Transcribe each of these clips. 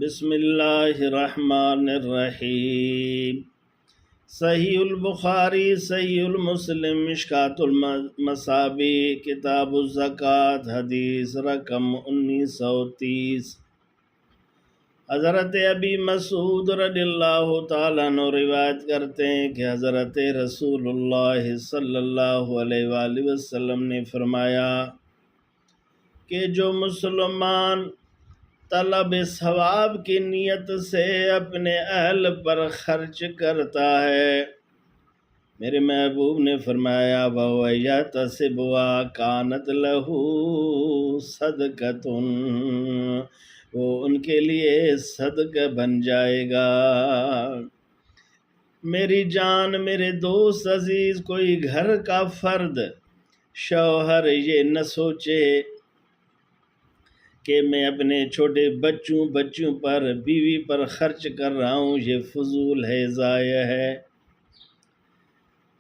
بسم اللہ الرحمن الرحیم۔ صحیح البخاری، صحیح المسلم، مشکوٰۃ المصابیح، کتاب الزکوٰۃ، حدیث رقم 1930۔ حضرت ابی مسعود رضی اللہ تعالیٰ عنہ روایت کرتے ہیں کہ حضرت رسول اللہ صلی اللہ علیہ وآلہ وسلم نے فرمایا کہ جو مسلمان طلب ثواب کی نیت سے اپنے اہل پر خرچ کرتا ہے، میرے محبوب نے فرمایا وَهُوَ يَحْتَسِبُهَا كَانَتْ لَهُ صَدْقَةٌ، وہ ان کے لیے صدقہ بن جائے گا۔ میری جان، میرے دوست عزیز، کوئی گھر کا فرد، شوہر یہ نہ سوچے کہ میں اپنے چھوٹے بچوں پر، بیوی پر خرچ کر رہا ہوں، یہ فضول ہے، ضائع ہے۔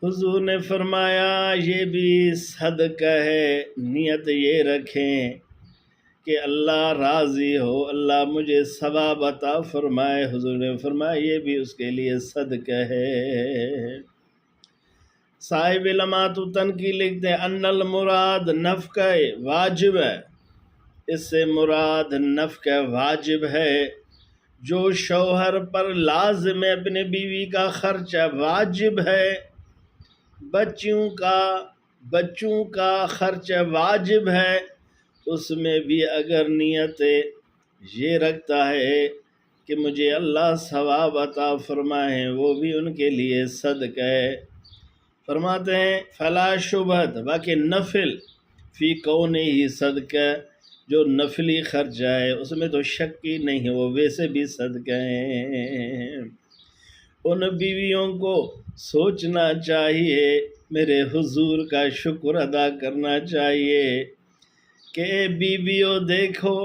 حضور نے فرمایا یہ بھی صدقہ ہے، نیت یہ رکھیں کہ اللہ راضی ہو، اللہ مجھے ثواب عطا فرمائے۔ حضور نے فرمایا یہ بھی اس کے لیے صدقہ ہے۔ صاحب لمعۃ التنقیح لکھتے ہیں ان المراد نفقہ واجب ہے، اس سے مراد نفقہ واجب ہے جو شوہر پر لازم ہے، اپنے بیوی کا خرچہ واجب ہے، بچوں کا خرچہ واجب ہے، اس میں بھی اگر نیت یہ رکھتا ہے کہ مجھے اللہ ثواب عطا فرمائے، وہ بھی ان کے لیے صدقہ ہے۔ فرماتے ہیں فلا شبہۃ، باقی نفل فی کونہ ہی صدقہ، جو نفلی خرچہ ہے اس میں تو شک ہی نہیں ہے، وہ ویسے بھی صدقہ ہیں۔ ان بیویوں کو سوچنا چاہیے، میرے حضور کا شکر ادا کرنا چاہیے کہ اے بیویوں دیکھو،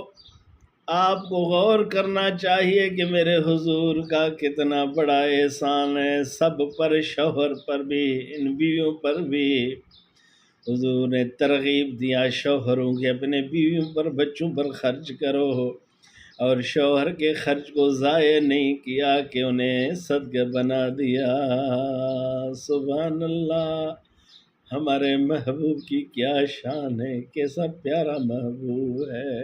آپ کو غور کرنا چاہیے کہ میرے حضور کا کتنا بڑا احسان ہے، سب پر، شوہر پر بھی، ان بیویوں پر بھی۔ حضور نے ترغیب دیا شوہروں کے اپنے بیویوں پر، بچوں پر خرچ کرو، اور شوہر کے خرچ کو ضائع نہیں کیا کہ انہیں صدقہ بنا دیا۔ سبحان اللہ، ہمارے محبوب کی کیا شان ہے، کیسا پیارا محبوب ہے۔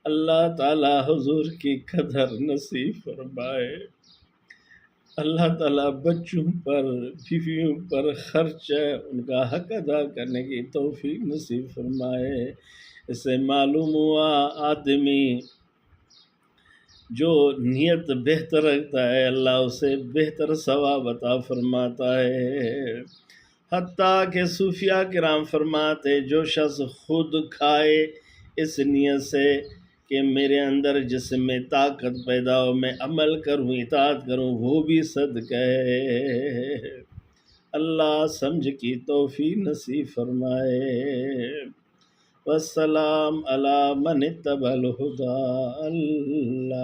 اللہ تعالی حضور کی قدر نصیب فرمائے، اللہ تعالیٰ بچوں پر، بیویوں پر خرچ ان کا حق ادا کرنے کی توفیق نصیب فرمائے۔ اس سے معلوم ہوا آدمی جو نیت بہتر رکھتا ہے، اللہ اسے بہتر ثواب عطا فرماتا ہے۔ حتیٰ کہ صوفیاء کرام فرماتے جو شخص خود کھائے اس نیت سے کہ میرے اندر جسم میں طاقت پیدا ہو، میں عمل کروں، اطاعت کروں، وہ بھی صدقہ ہے۔ اللہ سمجھ کی توفیق نصیب فرمائے۔ والسلام علی من اتبع الہدی۔ اللہ